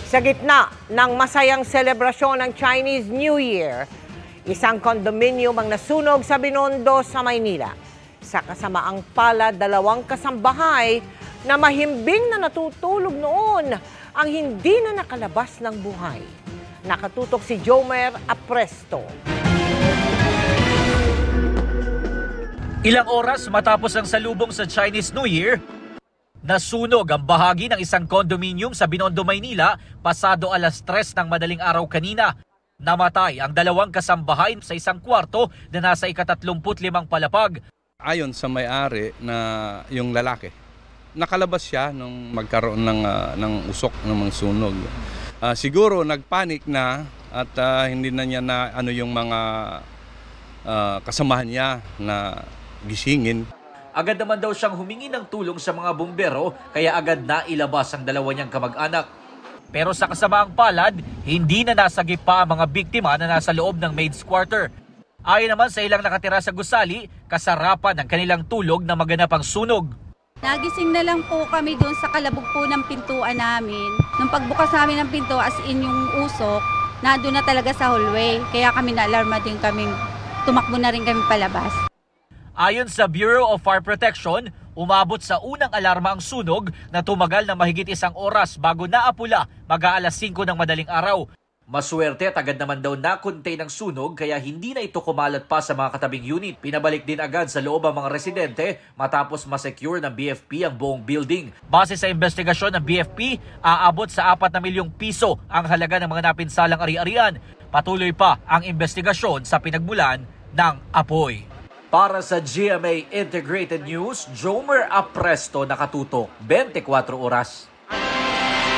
Sa gitna ng masayang selebrasyon ng Chinese New Year, isang kondominium ang nasunog sa Binondo sa Maynila. Sa kasamaang palad, 2 kasambahay na mahimbing na natutulog noon ang hindi na nakalabas ng buhay. Nakatutok si Jomer Apresto. Ilang oras matapos ang salubong sa Chinese New Year, nasunog ang bahagi ng isang condominium sa Binondo, Maynila pasado 3:00 ng madaling araw kanina. Namatay ang 2 kasambahay sa isang kwarto na nasa ika-35 palapag. Ayon sa may-ari na yung lalaki, nakalabas siya nung magkaroon ng usok ng mga sunog. Siguro nagpanik na at hindi na niya na yung mga kasamahan niya na gisingin. Agad naman daw siyang humingi ng tulong sa mga bumbero kaya agad na ilabas ang 2 niyang kamag-anak. Pero sa kasamaang palad, hindi na nasagip pa ang mga biktima na nasa loob ng maid's quarter. Ayon naman sa ilang nakatira sa gusali, kasarapan ng kanilang tulog na maganap ang sunog. Nagising na lang po kami doon sa kalabog po ng pintuan namin. Nung pagbukas namin ng pinto, as in yung usok, nandun na talaga sa hallway. Kaya kami na-alarma din kami, tumakbo na rin kami palabas. Ayon sa Bureau of Fire Protection, umabot sa unang alarma ang sunog na tumagal na mahigit 1 oras bago naapula mag-aalas 5 ng madaling araw. Maswerte at agad naman daw na-contain ang sunog kaya hindi na ito kumalat pa sa mga katabing unit. Pinabalik din agad sa loob ang mga residente matapos masecure ng BFP ang buong building. Base sa investigasyon ng BFP, aabot sa 4 na milyong piso ang halaga ng mga napinsalang ari-arian. Patuloy pa ang investigasyon sa pinagmulan ng apoy. Para sa GMA Integrated News, Jomer Apresto, nakatutok 24 oras.